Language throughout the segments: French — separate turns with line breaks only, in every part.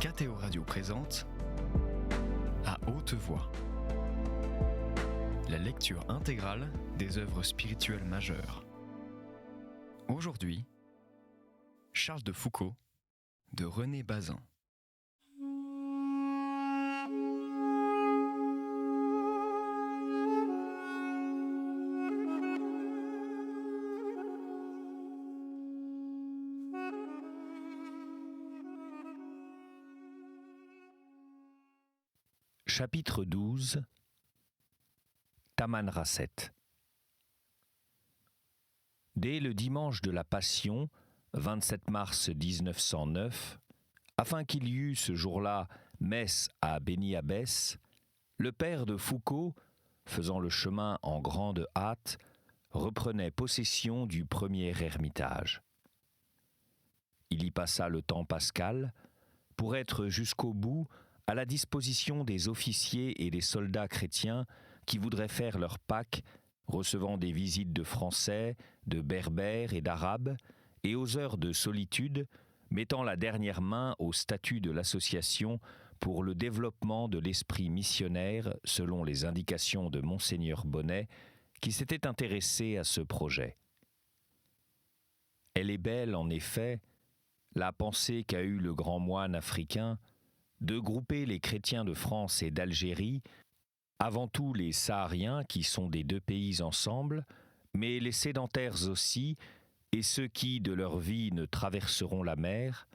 KTO Radio présente À haute voix, la lecture intégrale des œuvres spirituelles majeures. Aujourd'hui, Charles de Foucault de René Bazin.
Chapitre 12 Tamanrasset. Dès le dimanche de la Passion, 27 mars 1909, afin qu'il y eût ce jour-là messe à Beni Abbès, le père de Foucault, faisant le chemin en grande hâte, reprenait possession du premier ermitage. Il y passa le temps pascal pour être jusqu'au bout à la disposition des officiers et des soldats chrétiens qui voudraient faire leur Pâques, recevant des visites de Français, de Berbères et d'Arabes, et aux heures de solitude, mettant la dernière main au statut de l'association pour le développement de l'esprit missionnaire selon les indications de Monseigneur Bonnet, qui s'était intéressé à ce projet. Elle est belle, en effet, la pensée qu'a eue le grand moine africain de grouper les chrétiens de France et d'Algérie, avant tout les Sahariens qui sont des deux pays ensemble, mais les sédentaires aussi, et ceux qui de leur vie ne traverseront la mer,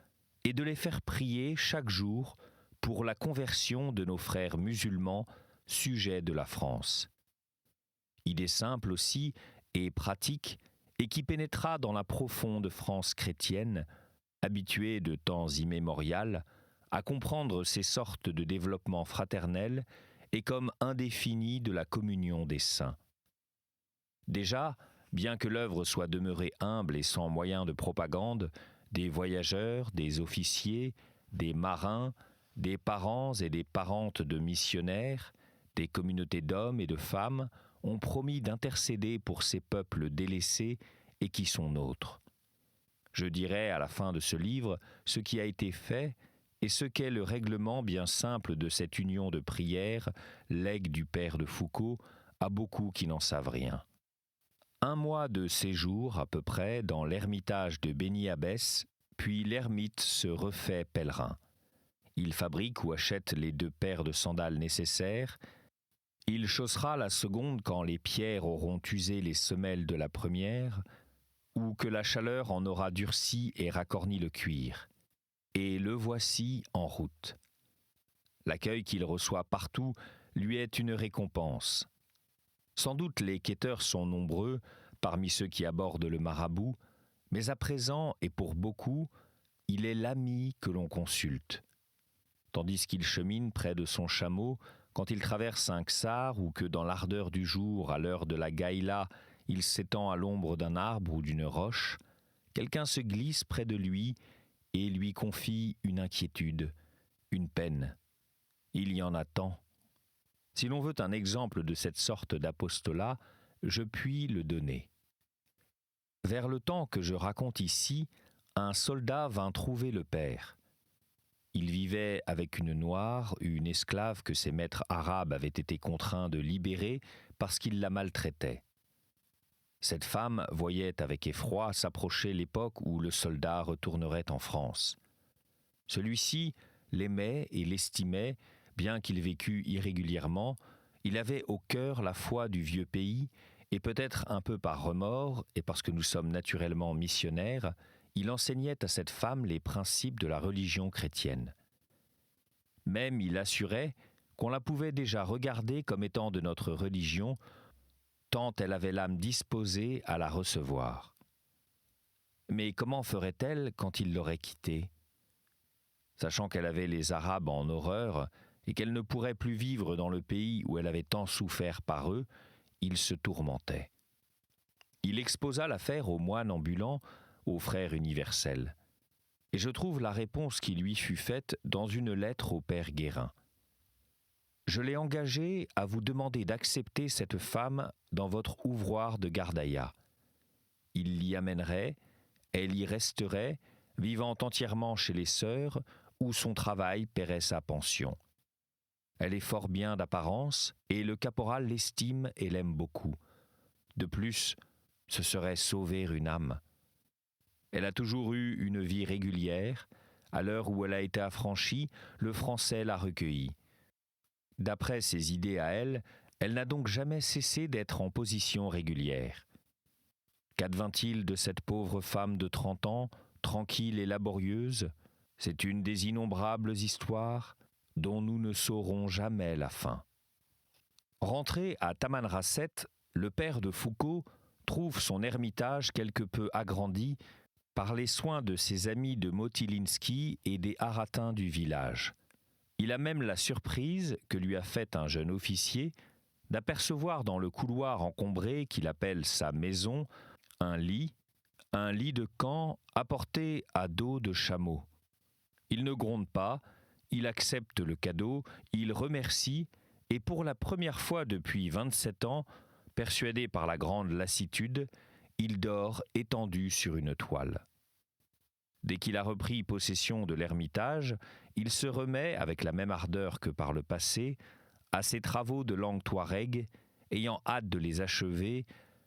et de les faire prier chaque jour pour la conversion de nos frères musulmans sujets de la France. Idée simple aussi et pratique, et qui pénétra dans la profonde France chrétienne, habituée de temps immémorial à comprendre ces sortes de développement fraternel et comme indéfini de la communion des saints. Déjà, bien que l'œuvre soit demeurée humble et sans moyens de propagande, des voyageurs, des officiers, des marins, des parents et des parentes de missionnaires, des communautés d'hommes et de femmes ont promis d'intercéder pour ces peuples délaissés et qui sont nôtres. Je dirai à la fin de ce livre ce qui a été fait et ce qu'est le règlement bien simple de cette union de prière, legs du père de Foucault, à beaucoup qui n'en savent rien. 1 mois de séjour à peu près dans l'ermitage de Beni Abbès, puis l'ermite se refait pèlerin. Il fabrique ou achète les 2 paires de sandales nécessaires. Il chaussera la seconde quand les pierres auront usé les semelles de la première, ou que la chaleur en aura durci et racorni le cuir. Et le voici en route. L'accueil qu'il reçoit partout lui est une récompense. Sans doute les quêteurs sont nombreux parmi ceux qui abordent le marabout, mais à présent, et pour beaucoup, il est l'ami que l'on consulte. Tandis qu'il chemine près de son chameau, quand il traverse un ksar ou que dans l'ardeur du jour, à l'heure de la gaïla, il s'étend à l'ombre d'un arbre ou d'une roche, quelqu'un se glisse près de lui et lui confie une inquiétude, une peine. Il y en a tant. Si l'on veut un exemple de cette sorte d'apostolat, je puis le donner. Vers le temps que je raconte ici, un soldat vint trouver le père. Il vivait avec une noire, une esclave que ses maîtres arabes avaient été contraints de libérer parce qu'ils la maltraitaient. Cette femme voyait avec effroi s'approcher l'époque où le soldat retournerait en France. Celui-ci l'aimait et l'estimait, bien qu'il vécût irrégulièrement, il avait au cœur la foi du vieux pays, et peut-être un peu par remords, et parce que nous sommes naturellement missionnaires, il enseignait à cette femme les principes de la religion chrétienne. Même il assurait qu'on la pouvait déjà regarder comme étant de notre religion, tant elle avait l'âme disposée à la recevoir. Mais comment ferait-elle quand il l'aurait quittée ? Sachant qu'elle avait les Arabes en horreur et qu'elle ne pourrait plus vivre dans le pays où elle avait tant souffert par eux, il se tourmentait. Il exposa l'affaire aux moines ambulants, aux frères universels. Et je trouve la réponse qui lui fut faite dans une lettre au père Guérin. Je l'ai engagé à vous demander d'accepter cette femme dans votre ouvroir de Gardaïa. Il l'y amènerait, elle y resterait, vivant entièrement chez les sœurs, où son travail paierait sa pension. Elle est fort bien d'apparence, et le caporal l'estime et l'aime beaucoup. De plus, ce serait sauver une âme. Elle a toujours eu une vie régulière. À l'heure où elle a été affranchie, le français l'a recueillie. D'après ses idées à elle, elle n'a donc jamais cessé d'être en position régulière. Qu'advint-il de cette pauvre femme de 30 ans, tranquille et laborieuse ? C'est une des innombrables histoires dont nous ne saurons jamais la fin. Rentré à Tamanrasset, le père de Foucault trouve son ermitage quelque peu agrandi par les soins de ses amis de Motilinski et des haratins du village. Il a même la surprise que lui a faite un jeune officier d'apercevoir dans le couloir encombré qu'il appelle sa maison un lit de camp apporté à dos de chameau. Il ne gronde pas, il accepte le cadeau, il remercie et pour la première fois depuis 27 ans, persuadé par la grande lassitude, il dort étendu sur une toile. Dès qu'il a repris possession de l'ermitage, il se remet, avec la même ardeur que par le passé, à ses travaux de langue touareg, ayant hâte de les achever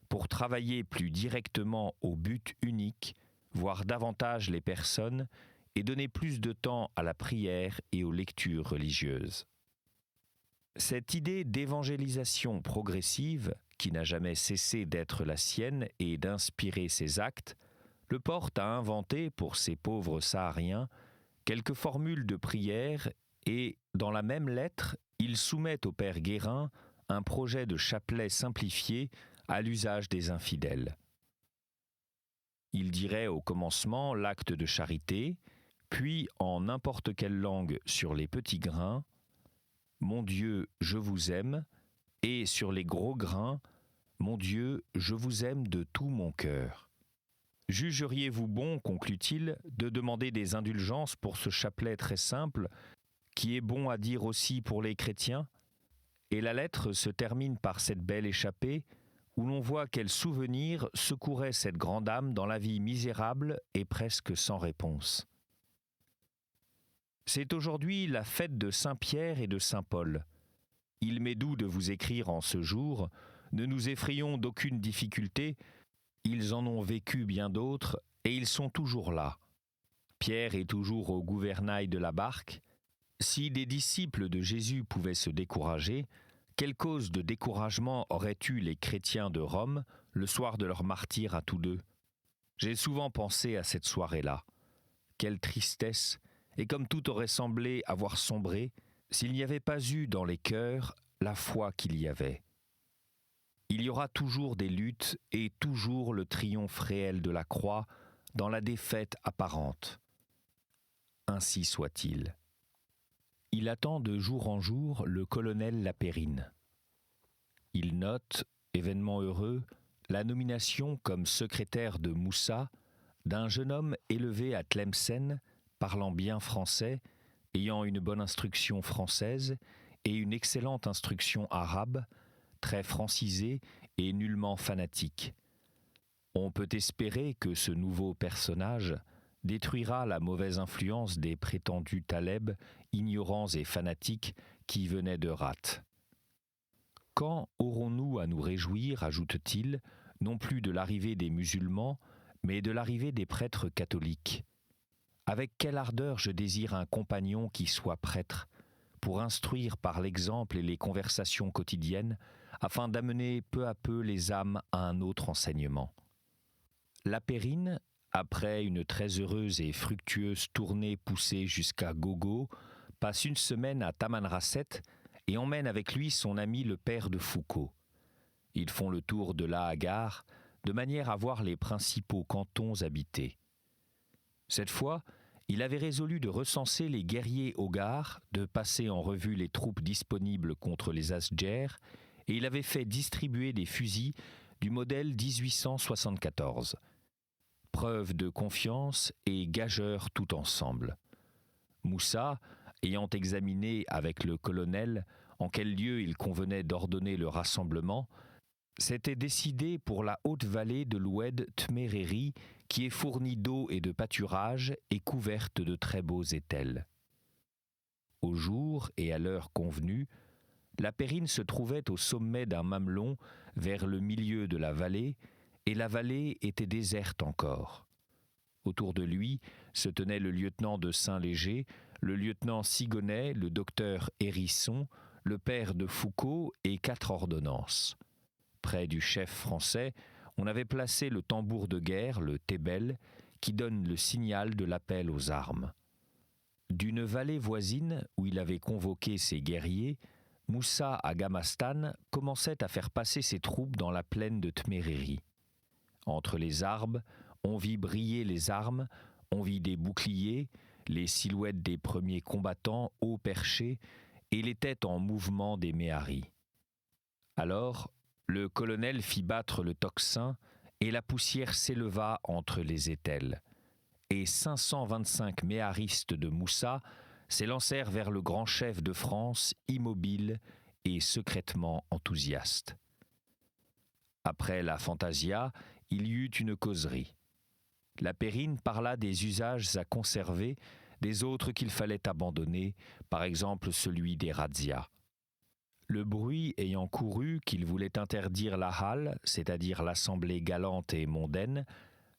pour travailler plus directement au but unique, voir davantage les personnes et donner plus de temps à la prière et aux lectures religieuses. Cette idée d'évangélisation progressive, qui n'a jamais cessé d'être la sienne et d'inspirer ses actes, le porte à inventer pour ces pauvres Sahariens quelques formules de prière et, dans la même lettre, il soumet au père Guérin un projet de chapelet simplifié à l'usage des infidèles. Il dirait au commencement l'acte de charité, puis en n'importe quelle langue sur les petits grains « Mon Dieu, je vous aime » et sur les gros grains « Mon Dieu, je vous aime de tout mon cœur ». Jugeriez-vous bon, conclut-il, de demander des indulgences pour ce chapelet très simple, qui est bon à dire aussi pour les chrétiens ? Et la lettre se termine par cette belle échappée, où l'on voit quel souvenir secourait cette grande âme dans la vie misérable et presque sans réponse. C'est aujourd'hui la fête de Saint-Pierre et de Saint-Paul. Il m'est doux de vous écrire en ce jour, ne nous effrayons d'aucune difficulté, ils en ont vécu bien d'autres, et ils sont toujours là. Pierre est toujours au gouvernail de la barque. Si des disciples de Jésus pouvaient se décourager, quelle cause de découragement auraient eu les chrétiens de Rome le soir de leur martyre à tous deux ? J'ai souvent pensé à cette soirée-là. Quelle tristesse, et comme tout aurait semblé avoir sombré, s'il n'y avait pas eu dans les cœurs la foi qu'il y avait. Il y aura toujours des luttes et toujours le triomphe réel de la croix dans la défaite apparente. Ainsi soit-il. Il attend de jour en jour le colonel Lapérine. Il note, événement heureux, la nomination comme secrétaire de Moussa d'un jeune homme élevé à Tlemcen, parlant bien français, ayant une bonne instruction française et une excellente instruction arabe, très francisé et nullement fanatique. On peut espérer que ce nouveau personnage détruira la mauvaise influence des prétendus talebs ignorants et fanatiques qui venaient de Rat. Quand aurons-nous à nous réjouir, ajoute-t-il, non plus de l'arrivée des musulmans, mais de l'arrivée des prêtres catholiques ? Avec quelle ardeur je désire un compagnon qui soit prêtre, pour instruire par l'exemple et les conversations quotidiennes, afin d'amener peu à peu les âmes à un autre enseignement. Lapérine, après une très heureuse et fructueuse tournée poussée jusqu'à Gogo, passe une semaine à Tamanrasset et emmène avec lui son ami le père de Foucault. Ils font le tour de la Hagar, de manière à voir les principaux cantons habités. Cette fois, il avait résolu de recenser les guerriers hogars, de passer en revue les troupes disponibles contre les Asdjers, et il avait fait distribuer des fusils du modèle 1874. Preuve de confiance et gageur tout ensemble. Moussa, ayant examiné avec le colonel en quel lieu il convenait d'ordonner le rassemblement, s'était décidé pour la haute vallée de l'Oued Tmereri, qui est fournie d'eau et de pâturage et couverte de très beaux étels. au jour et à l'heure convenue, la Périne se trouvait au sommet d'un mamelon vers le milieu de la vallée, et la vallée était déserte encore. Autour de lui se tenaient le lieutenant de Saint-Léger, le lieutenant Sigonnet, le docteur Hérisson, le père de Foucault et 4 ordonnances. Près du chef français, on avait placé le tambour de guerre, le tébel, qui donne le signal de l'appel aux armes. D'une vallée voisine, où il avait convoqué ses guerriers, Moussa Agamastan commençait à faire passer ses troupes dans la plaine de Tméréri. Entre les arbres, on vit briller les armes, on vit des boucliers, les silhouettes des premiers combattants haut perchés et les têtes en mouvement des méharis. Alors, le colonel fit battre le tocsin et la poussière s'éleva entre les étels. Et 525 méharistes de Moussa s'élancèrent vers le grand chef de France, immobile et secrètement enthousiaste. Après la fantasia, il y eut une causerie. La Périne parla des usages à conserver, des autres qu'il fallait abandonner, par exemple celui des razzias. Le bruit ayant couru qu'il voulait interdire la halle, c'est-à-dire l'assemblée galante et mondaine,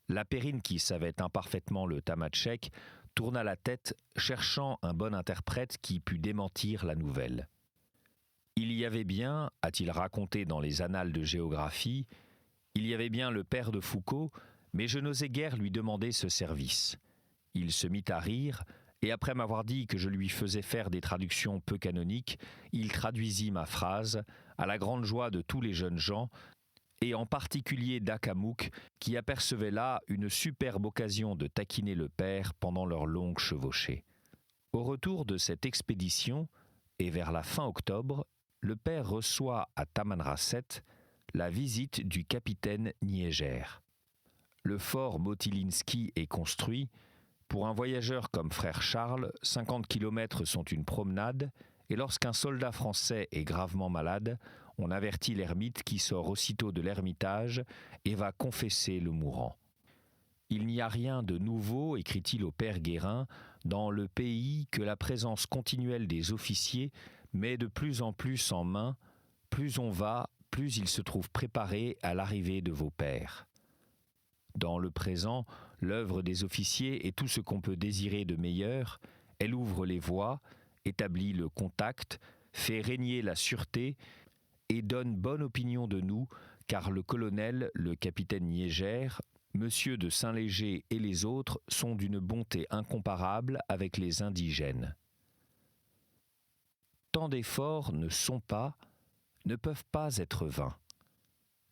la Périne, qui savait imparfaitement le tamatchek, tourna la tête, cherchant un bon interprète qui pût démentir la nouvelle. Il y avait bien, a-t-il raconté dans les annales de géographie, il y avait bien le père de Foucault, mais je n'osais guère lui demander ce service. Il se mit à rire, et après m'avoir dit que je lui faisais faire des traductions peu canoniques, il traduisit ma phrase, à la grande joie de tous les jeunes gens, et en particulier d'Akamouk, qui apercevait là une superbe occasion de taquiner le père pendant leur longue chevauchée. Au retour de cette expédition, et vers la fin octobre, le père reçoit à Tamanrasset la visite du capitaine Niéger. Le fort Motilinski est construit. Pour un voyageur comme frère Charles, 50 kilomètres sont une promenade, et lorsqu'un soldat français est gravement malade, on avertit l'ermite qui sort aussitôt de l'ermitage et va confesser le mourant. Il n'y a rien de nouveau, écrit-il au père Guérin, dans le pays que la présence continuelle des officiers met de plus en plus en main. Plus on va, plus ils se trouvent préparés à l'arrivée de vos pères. Dans le présent, l'œuvre des officiers est tout ce qu'on peut désirer de meilleur. Elle ouvre les voies, établit le contact, fait régner la sûreté et donne bonne opinion de nous, car le colonel, le capitaine Niéger, monsieur de Saint-Léger et les autres sont d'une bonté incomparable avec les indigènes. Tant d'efforts ne peuvent pas être vains.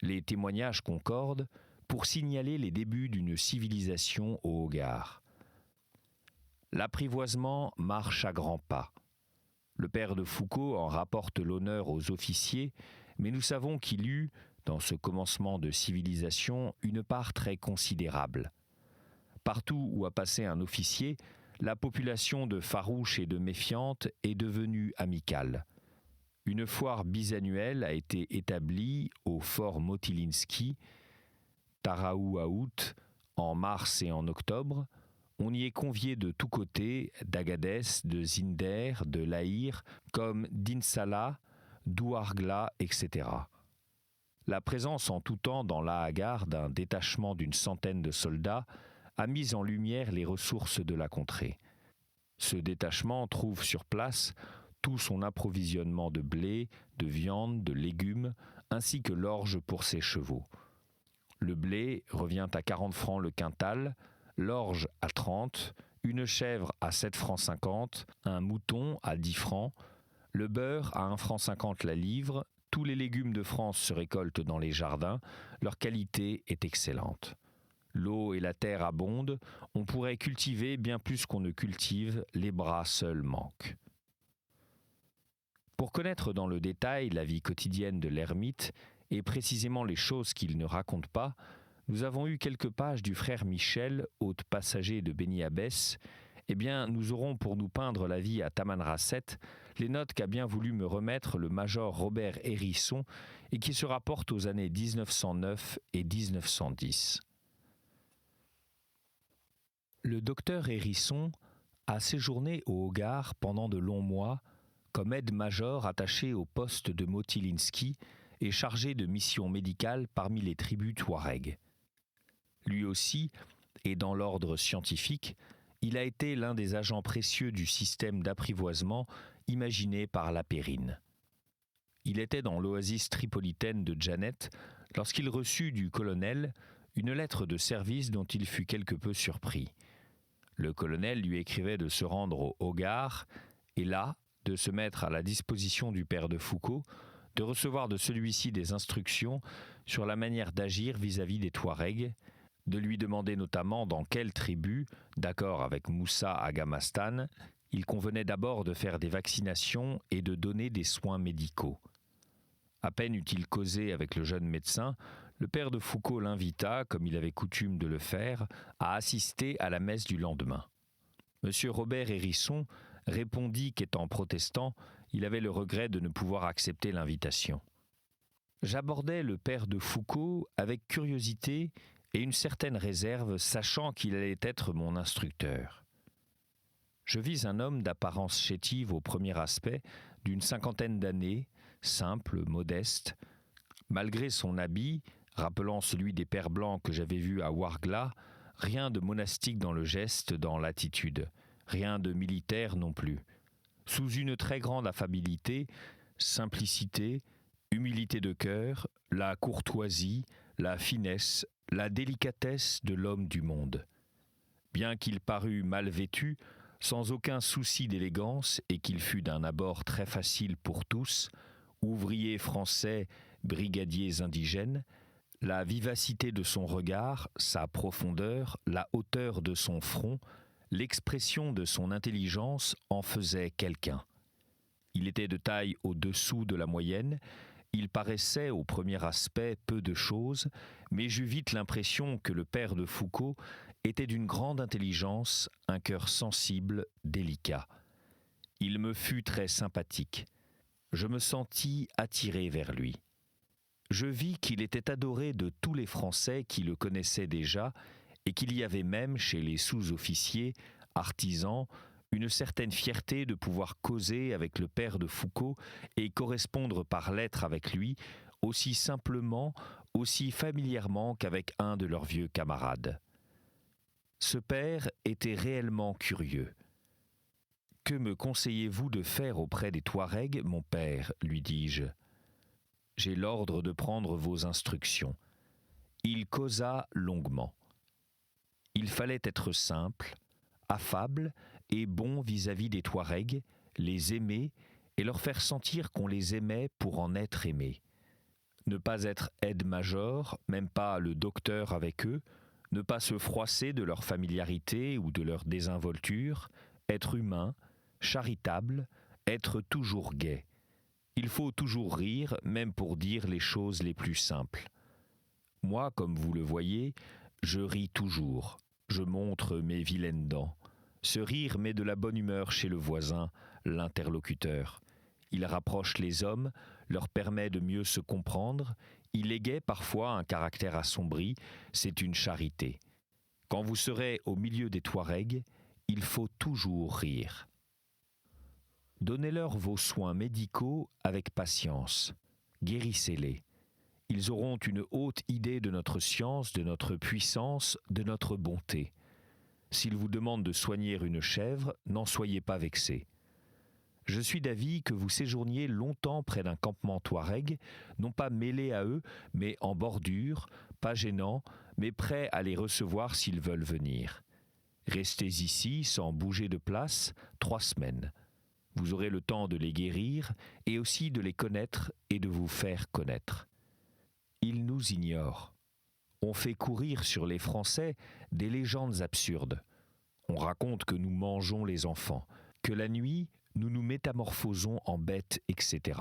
Les témoignages concordent pour signaler les débuts d'une civilisation au Hogar. L'apprivoisement marche à grands pas. Le père de Foucault en rapporte l'honneur aux officiers, mais nous savons qu'il eut, dans ce commencement de civilisation, une part très considérable. Partout où a passé un officier, la population de farouche et de méfiante est devenue amicale. Une foire bisannuelle a été établie au fort Motilinski, Taraou-Aout, en mars et en octobre. On y est convié de tous côtés, d'Agadez, de Zinder, de Laïr, comme d'Insala, d'Ouargla, etc. La présence en tout temps dans l'Ahagar d'un détachement d'une centaine de soldats a mis en lumière les ressources de la contrée. Ce détachement trouve sur place tout son approvisionnement de blé, de viande, de légumes, ainsi que l'orge pour ses chevaux. Le blé revient à 40 francs le quintal, l'orge à 30, une chèvre à 7 francs 50, un mouton à 10 francs, le beurre à 1 franc 50 la livre. Tous les légumes de France se récoltent dans les jardins, leur qualité est excellente. L'eau et la terre abondent, on pourrait cultiver bien plus qu'on ne cultive, les bras seuls manquent. Pour connaître dans le détail la vie quotidienne de l'ermite, et précisément les choses qu'il ne raconte pas, nous avons eu quelques pages du frère Michel, hôte passager de Beni Abbès. Eh bien, nous aurons pour nous peindre la vie à Tamanrasset les notes qu'a bien voulu me remettre le major Robert Hérisson et qui se rapportent aux années 1909 et 1910. Le docteur Hérisson a séjourné au Hogar pendant de longs mois comme aide-major attaché au poste de Motylinski et chargé de missions médicales parmi les tribus Touaregs. Lui aussi, et dans l'ordre scientifique, il a été l'un des agents précieux du système d'apprivoisement imaginé par la Périne. Il était dans l'oasis tripolitaine de Djanet lorsqu'il reçut du colonel une lettre de service dont il fut quelque peu surpris. Le colonel lui écrivait de se rendre au Hogar et là, de se mettre à la disposition du père de Foucauld, de recevoir de celui-ci des instructions sur la manière d'agir vis-à-vis des Touaregs, de lui demander notamment dans quelle tribu, d'accord avec Moussa Agamastan, il convenait d'abord de faire des vaccinations et de donner des soins médicaux. À peine eut-il causé avec le jeune médecin, le père de Foucauld l'invita, comme il avait coutume de le faire, à assister à la messe du lendemain. M. Robert Hérisson répondit qu'étant protestant, il avait le regret de ne pouvoir accepter l'invitation. J'abordai le père de Foucauld avec curiosité et une certaine réserve, sachant qu'il allait être mon instructeur. Je vis un homme d'apparence chétive au premier aspect, d'une 50aine d'années, simple, modeste. Malgré son habit, rappelant celui des pères blancs que j'avais vus à Ouargla, rien de monastique dans le geste, dans l'attitude, rien de militaire non plus. Sous une très grande affabilité, simplicité, humilité de cœur, la courtoisie, la finesse, la délicatesse de l'homme du monde. Bien qu'il parût mal vêtu, sans aucun souci d'élégance et qu'il fût d'un abord très facile pour tous, ouvriers français, brigadiers indigènes, la vivacité de son regard, sa profondeur, la hauteur de son front, l'expression de son intelligence en faisaient quelqu'un. Il était de taille au-dessous de la moyenne, il paraissait au premier aspect peu de choses, mais j'eus vite l'impression que le père de Foucauld était d'une grande intelligence, un cœur sensible, délicat. Il me fut très sympathique. Je me sentis attiré vers lui. Je vis qu'il était adoré de tous les Français qui le connaissaient déjà et qu'il y avait même chez les sous-officiers, artisans, une certaine fierté de pouvoir causer avec le père de Foucauld et correspondre par lettres avec lui aussi simplement, aussi familièrement qu'avec un de leurs vieux camarades. Ce père était réellement curieux. « Que me conseillez-vous de faire auprès des Touaregs, mon père ?» lui dis-je. « J'ai l'ordre de prendre vos instructions. » Il causa longuement. Il fallait être simple, affable et bon vis-à-vis des Touaregs, les aimer et leur faire sentir qu'on les aimait pour en être aimés. Ne pas être aide-major, même pas le docteur avec eux, ne pas se froisser de leur familiarité ou de leur désinvolture, être humain, charitable, être toujours gai. Il faut toujours rire, même pour dire les choses les plus simples. Moi, comme vous le voyez, je ris toujours, je montre mes vilaines dents. Ce rire met de la bonne humeur chez le voisin, l'interlocuteur. Il rapproche les hommes, leur permet de mieux se comprendre, il égaie parfois un caractère assombri, c'est une charité. Quand vous serez au milieu des Touaregs, il faut toujours rire. Donnez-leur vos soins médicaux avec patience, guérissez-les. Ils auront une haute idée de notre science, de notre puissance, de notre bonté. S'ils vous demandent de soigner une chèvre, n'en soyez pas vexés. Je suis d'avis que vous séjourniez longtemps près d'un campement touareg, non pas mêlé à eux, mais en bordure, pas gênant, mais prêt à les recevoir s'ils veulent venir. Restez ici, sans bouger de place, 3 semaines. Vous aurez le temps de les guérir et aussi de les connaître et de vous faire connaître. Ils nous ignorent. On fait courir sur les Français des légendes absurdes. On raconte que nous mangeons les enfants, que la nuit, nous nous métamorphosons en bêtes, etc.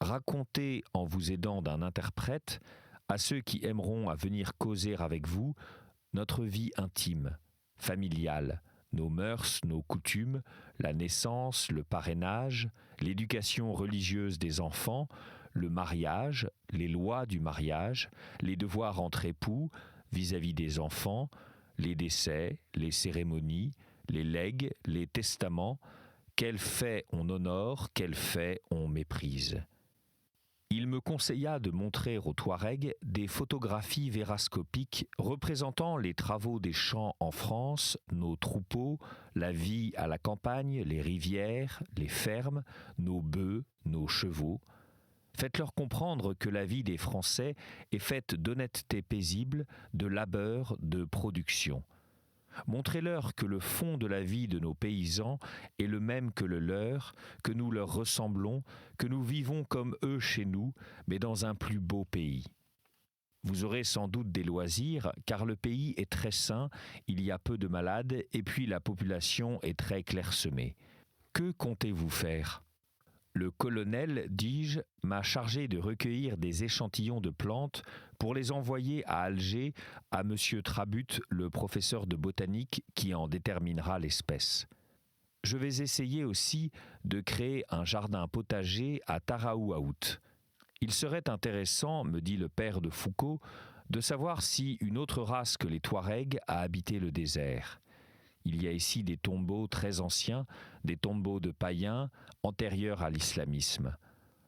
Racontez, en vous aidant d'un interprète, à ceux qui aimeront à venir causer avec vous, notre vie intime, familiale, nos mœurs, nos coutumes, la naissance, le parrainage, l'éducation religieuse des enfants, le mariage, les lois du mariage, les devoirs entre époux vis-à-vis des enfants, les décès, les cérémonies, les legs, les testaments, quels faits on honore, quels faits on méprise. Il me conseilla de montrer aux Touaregs des photographies vérascopiques représentant les travaux des champs en France, nos troupeaux, la vie à la campagne, les rivières, les fermes, nos bœufs, nos chevaux. Faites-leur comprendre que la vie des Français est faite d'honnêteté paisible, de labeur, de production. Montrez-leur que le fond de la vie de nos paysans est le même que le leur, que nous leur ressemblons, que nous vivons comme eux chez nous, mais dans un plus beau pays. Vous aurez sans doute des loisirs, car le pays est très sain, il y a peu de malades, et puis la population est très clairsemée. Que comptez-vous faire ? Le colonel, dis-je, m'a chargé de recueillir des échantillons de plantes pour les envoyer à Alger à M. Trabut, le professeur de botanique qui en déterminera l'espèce. Je vais essayer aussi de créer un jardin potager à Taraou-Aout. Il serait intéressant, me dit le père de Foucault, de savoir si une autre race que les Touaregs a habité le désert. Il y a ici des tombeaux très anciens, des tombeaux de païens antérieurs à l'islamisme.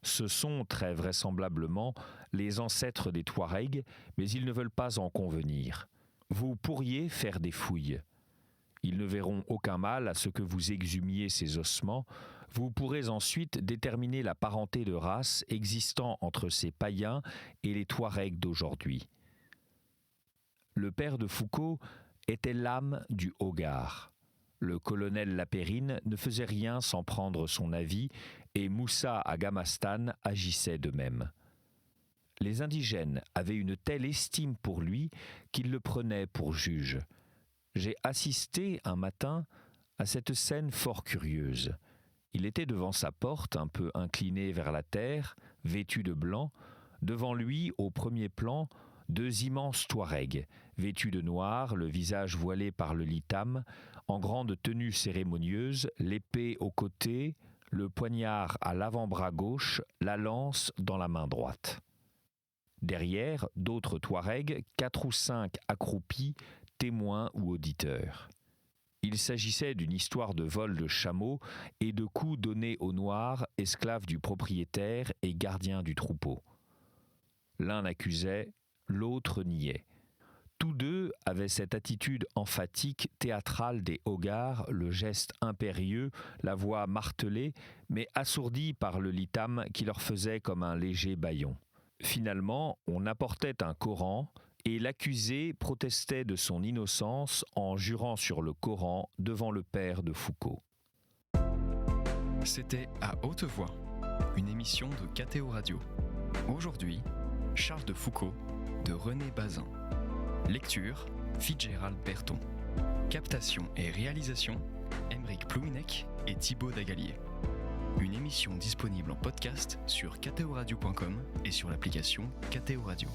Ce sont très vraisemblablement les ancêtres des Touaregs, mais ils ne veulent pas en convenir. Vous pourriez faire des fouilles. Ils ne verront aucun mal à ce que vous exhumiez ces ossements. Vous pourrez ensuite déterminer la parenté de race existant entre ces païens et les Touaregs d'aujourd'hui. Le père de Foucault était l'âme du Hogar. Le colonel Lapérine ne faisait rien sans prendre son avis et Moussa Agamastan agissait de même. Les indigènes avaient une telle estime pour lui qu'ils le prenaient pour juge. J'ai assisté un matin à cette scène fort curieuse. Il était devant sa porte, un peu incliné vers la terre, vêtu de blanc. Devant lui, au premier plan, deux immenses Touaregs, vêtus de noir, le visage voilé par le litam, en grande tenue cérémonieuse, l'épée au côté, le poignard à l'avant-bras gauche, la lance dans la main droite. Derrière, d'autres Touaregs, 4 ou 5 accroupis, témoins ou auditeurs. Il s'agissait d'une histoire de vol de chameaux et de coups donnés aux Noirs, esclaves du propriétaire et gardiens du troupeau. L'un accusait, l'autre niait. Tous deux avaient cette attitude emphatique, théâtrale des Hogars, le geste impérieux, la voix martelée, mais assourdie par le litam qui leur faisait comme un léger bâillon. Finalement, on apportait un Coran, et l'accusé protestait de son innocence en jurant sur le Coran devant le père de Foucault.
C'était À Haute Voix, une émission de KTO Radio. Aujourd'hui, Charles de Foucault de René Bazin. Lecture, Fitzgerald Berton. Captation et réalisation, Aymeric Plouinec et Thibaut Dagalier. Une émission disponible en podcast sur ktoradio.com et sur l'application KTO Radio.